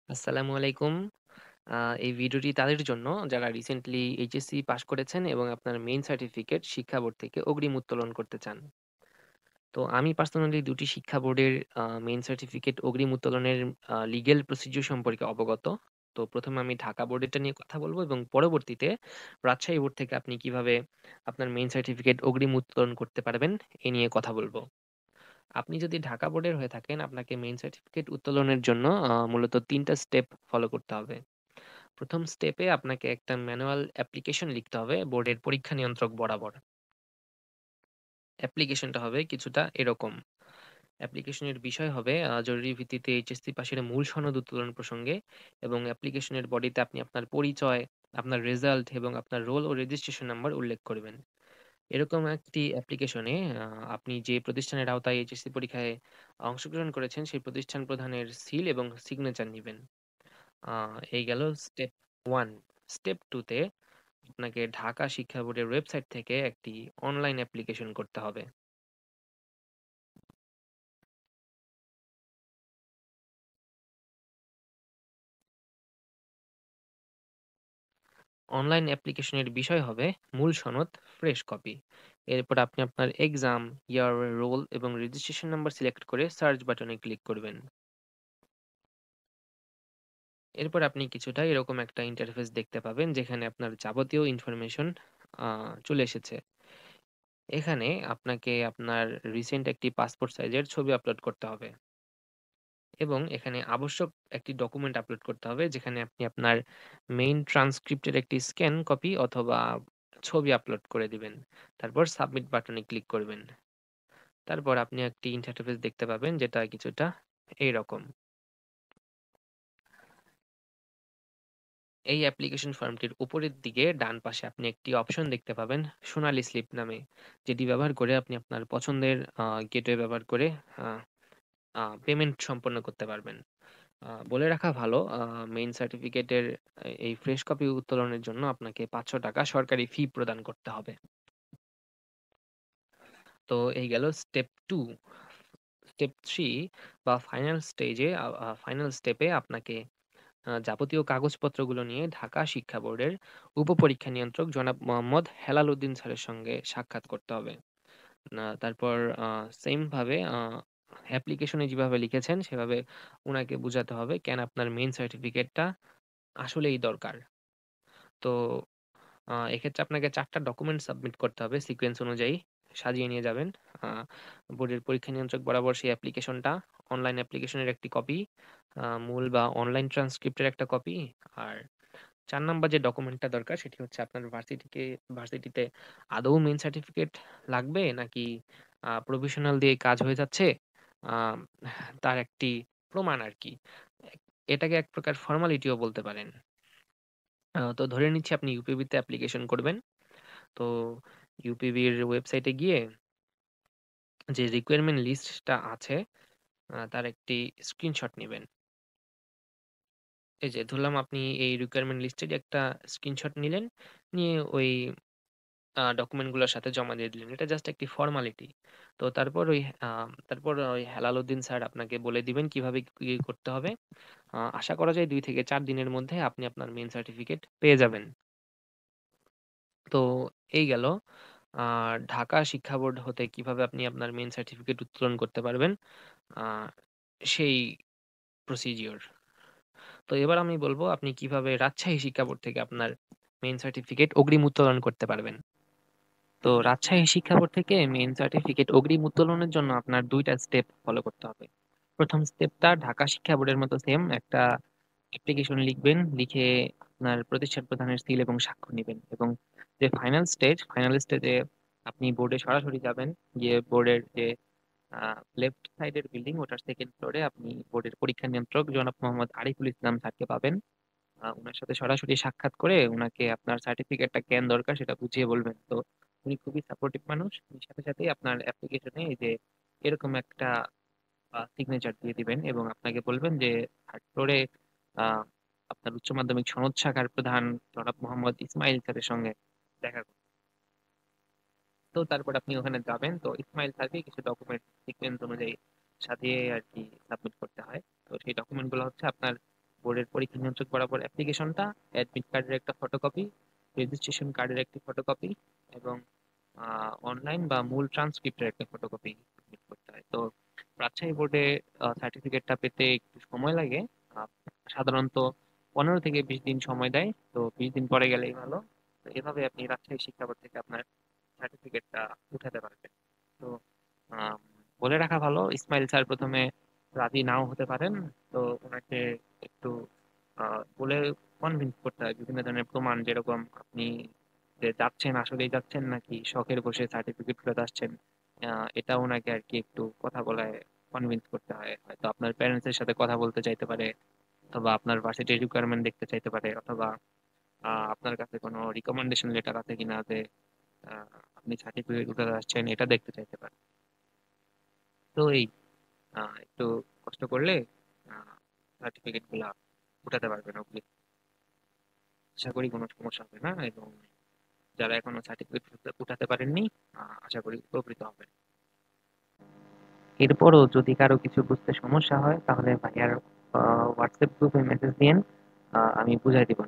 আসসালামু আলাইকুম। আ এই ভিডিওটি তাদের জন্য যারা রিসেন্টলি এইচএসসি পাস করেছেন এবং আপনার মেইন সার্টিফিকেট শিক্ষা বোর্ড থেকে অগ্রিম উত্তোলন করতে চান। তো আমি পার্সোনালি ২ টি শিক্ষা বোর্ডের মেইন সার্টিফিকেট অগ্রিম উত্তোলনের লিগ্যাল প্রসিডিউর সম্পর্কে অবগত। তো ১ম এ আমি ঢাকা বোর্ডেরটা নিয়ে কথা বলব এবং পরবর্তীতে রাজশাহী বোর্ড থেকে আপনি কিভাবে আপনার মেইন সার্টিফিকেট অগ্রিম উত্তোলন করতে পারবেন, এ নিয়ে কথা বলব। আপনি যদি ঢাকা বোর্ডের হয়ে থাকেন, আপনাকে মেইন সার্টিফিকেট উত্তোলনের জন্য মূলত ৩ টা স্টেপ ফলো করতে হবে। ১ম স্টেপে আপনাকে একটা ম্যানুয়াল অ্যাপ্লিকেশন লিখতে হবে বোর্ডের পরীক্ষা নিয়ন্ত্রক বরাবর। অ্যাপ্লিকেশনটা হবে কিছুটা এরকম। অ্যাপ্লিকেশনের বিষয় হবে জরুরি ভিত্তিতে এইচএসসি পাশের মূল সনদ উত্তোলন প্রসঙ্গে এবং অ্যাপ্লিকেশনের বডিতে আপনি আপনার পরিচয়, আপনার রেজাল্ট এবং আপনার রোল ও রেজিস্ট্রেশন নাম্বার উল্লেখ করবেন। এরকম একটি অ্যাপ্লিকেশনে আপনি যে প্রতিষ্ঠানের আওতায় এইচএসসি পরীক্ষায় অংশগ্রহণ করেছেন, সেই প্রতিষ্ঠান প্রধানের সিল এবং সিগনেচার নিবেন। আ এই গেল স্টেপ 1। স্টেপ 2 তে আপনাকে ঢাকা শিক্ষা বোর্ডের ওয়েবসাইট থেকে একটি অনলাইন অ্যাপ্লিকেশন করতে হবে। অনলাইন অ্যাপ্লিকেশনের বিষয় হবে মূল সনদ, ফ্রেশ কপি। এরপর আপনি আপনার এক্সাম, ইয়ার, রোল এবং রেজিস্ট্রেশন নাম্বার সিলেক্ট করে সার্চ বাটনে ক্লিক করবেন। এরপর আপনি কিছুটা এরকম একটা ইন্টারফেস দেখতে পাবেন যেখানে আপনার যাবতীয় ইনফরমেশন চলে এসেছে। এখানে আপনাকে আপনার রিসেন্ট একটি পাসপোর্ট সাইজের ছবি আপলোড করতে হবে। এবং এখানে আবশ্যক একটি ডকুমেন্ট আপলোড করতে হবে যেখানে আপনি আপনার মেইন ট্রান্সক্রিপ্টের একটি স্ক্যান কপি অথবা ছবি আপলোড করে দিবেন। তারপর সাবমিট বাটনে ক্লিক করবেন। তারপর আপনি একটি ইন্টারফেস দেখতে পাবেন যেটা কিছুটা এইরকম। এই অ্যাপ্লিকেশন ফর্মটির উপরের দিকে ডান পাশে আপনি একটি অপশন দেখতে পাবেন সোনালী স্লিপ নামে, যেটি ব্যবহার করে আপনি আপনার পছন্দের গেটওয়ে ব্যবহার করে আ আ পেমেন্ট সম্পন্ন করতে পারবেন। বলে রাখা ভালো, মেইন সার্টিফিকেটের এই ফ্রেশ কপি উত্তোলনের জন্য আপনাকে ৳৫০০ সরকারি ফি প্রদান করতে হবে। তো এই গেল স্টেপ 2। স্টেপ 3 বা ফাইনাল স্টেজে আ আ ফাইনাল স্টেপে আপনাকে যাবতীয় কাগজপত্রগুলো নিয়ে ঢাকা শিক্ষা বোর্ডের উপপরীক্ষা নিয়ন্ত্রক জনাব মোহাম্মদ হেলাল উদ্দিন স্যারের সঙ্গে সাক্ষাৎ করতে হবে। তারপর সেইম ভাবে অ্যাপ্লিকেশনে যেভাবে লিখেছেন সেভাবে উনাকে বুঝাতে হবে কেন আপনার মেইন সার্টিফিকেটটা আসলেই দরকার। তো এক্ষেত্রে আপনাকে ৪ টা ডকুমেন্ট সাবমিট করতে হবে সিকোয়েন্স অনুযায়ী সাজিয়ে নিয়ে যাবেন। আ বোর্ডের পরীক্ষা নিয়ন্ত্রক বরাবর সেই অ্যাপ্লিকেশনটা, অনলাইন অ্যাপ্লিকেশনের একটি কপি, মূল বা অনলাইন ট্রান্সক্রিপ্টের একটা কপি। আর ৪ নাম্বার যে ডকুমেন্টটা দরকার সেটি হচ্ছে আপনার ভার্সিটিতে আদৌ মেইন সার্টিফিকেট লাগবে নাকি প্রভিশনাল দিয়ে কাজ হয়ে যাচ্ছে, আম তার একটি প্রমাণ আরকি। এটাকে এক প্রকার ফর্মালিটিও বলতে পারেন। তো ধরে নিচ্ছি আপনি ইউপিবিতে অ্যাপ্লিকেশন করবেন। তো ইউপিবির ওয়েবসাইটে গিয়ে যে রিকোয়ারমেন্ট লিস্টটা আছে তার একটি স্ক্রিনশট নিবেন। এই যে ধরলাম আপনি এই রিকোয়ারমেন্ট লিস্টেরই একটা স্ক্রিনশট নিলেন, নিয়ে ওই ডকুমেন্ট গুলোর সাথে জমা দিয়ে দিলেন। এটা জাস্ট একটি ফর্মালিটি। তো তারপর ওই হেলাল উদ্দিন স্যার আপনাকে বলে দিবেন কিভাবে কি করতে হবে। আশা করা যায় ২ থেকে ৪ দিনের মধ্যে আপনি আপনার মেইন সার্টিফিকেট পেয়ে যাবেন। তো এই গেল ঢাকা শিক্ষা বোর্ড হতে কিভাবে আপনি আপনার মেইন সার্টিফিকেট উত্তোলন করতে পারবেন আ সেই প্রসিডিওর। তো এবার আমি বলব আপনি কিভাবে রাজশাহী শিক্ষা বোর্ড থেকে আপনার মেইন সার্টিফিকেট অগ্রিম উত্তোলন করতে পারবেন। তো রাজশাহী শিক্ষা বোর্ড থেকে মেইন সার্টিফিকেট অগ্রিম উত্তোলনের জন্য আপনার ২ টা স্টেপ ফলো করতে হবে। ১ম স্টেপটা ঢাকা শিক্ষা বোর্ডের মতো সেম একটা অ্যাপ্লিকেশন লিখবেন। লিখে আপনার প্রতিষ্ঠান প্রধানের সিল এবং স্বাক্ষর নিবেন এবং যে ফাইনাল স্টেজে আপনি বোর্ডে সরাসরি যাবেন। গিয়ে বোর্ডের যে লেফট সাইডের বিল্ডিং ওটার 2nd ফ্লোরে আপনি বোর্ডের পরীক্ষা নিয়ন্ত্রক জনাব মোহাম্মদ আরিফুল ইসলাম স্যারকে পাবেন। উনার সাথে সরাসরি সাক্ষাৎ করে উনাকে আপনার সার্টিফিকেটটা কেন দরকার সেটা বুঝিয়ে বলবেন। তো উনি খুবই সাপোর্টিভ মানুষ। উনি সাথেই আপনার অ্যাপ্লিকেশনে এই যে এরকম একটা সিগনেচার দিয়ে দিবেন এবং আপনাকে বলবেন যে 3rd ফ্লোরে আ আপনার উচ্চ মাধ্যমিক সনদ শাখার প্রধান জনাব মোহাম্মদ ইসমাইল স্যারের সঙ্গে দেখা করতে। তো তারপর আপনি ওখানে যাবেন। তো ইসমাইল স্যারকে কিছু ডকুমেন্ট সিকোয়েন্স অনুযায়ী সাজিয়ে আরকি সাবমিট করতে হয়। তো সেই ডকুমেন্ট গুলো হচ্ছে আপনার বোর্ডের পরীক্ষা নিয়ন্ত্রক বরাবর অ্যাপ্লিকেশনটা, অ্যাডমিট কার্ডের একটা ফটোকপি, রেজিস্ট্রেশন কার্ডের একটি ফটোকপি এবং অনলাইন বা মূল ট্রান্সক্রিপ্টের একটা ফটোকপি সাবমিট করতে হয়। তো রাজশাহী বোর্ডে সার্টিফিকেটটা পেতে একটু সময় লাগে। আহ, সাধারণত 15 থেকে 20 দিন সময় দেয়, তো 20 দিন পরে গেলেই ভালো। তো এভাবে আপনি রাজশাহী শিক্ষা বোর্ড থেকে আপনার সার্টিফিকেটটা উঠাতে পারবেন। তো আম, বলে রাখা ভালো, ইসমাইল স্যার প্রথমে রাজি নাও হতে পারেন। তো ওনাকে একটু বলে কনভিন্স করতে হয় বিভিন্ন ধরনের প্রমাণ, যেরকম আপনি যে যাচ্ছেন আসলেই যাচ্ছেন নাকি শখের বসে সার্টিফিকেট ফেরত আসছেন। এটা ওনাকে আর কি একটু কথা বলায় কনভিন্স করতে হয়। হয়তো আপনার প্যারেন্টস এর সাথে কথা বলতে চাইতে পারে, অথবা আপনার ভার্সিটির রিকোয়ারমেন্ট দেখতে চাইতে পারে, অথবা আপনার কাছে কোনো রিকমেন্ডেশন লেটার আছে কিনা যে আপনি সার্টিফিকেট উঠাতে আসছেন, এটা দেখতে চাইতে পারে। তো এই একটু কষ্ট করলে সার্টিফিকেট গুলা উঠাতে পারবেন আপনি। আশা করি কোনো সমস্যা হবে না, এবং যারা এখনো সার্টিফিকেট উঠাতে পারেননি আশা করি উপকৃত হবেন। এরপরও যদি কারো কিছু বুঝতে সমস্যা হয় তাহলে ভাইয়ার হোয়াটসঅ্যাপ গ্রুপে মেসেজ দিন, আমি বুঝাই দিব।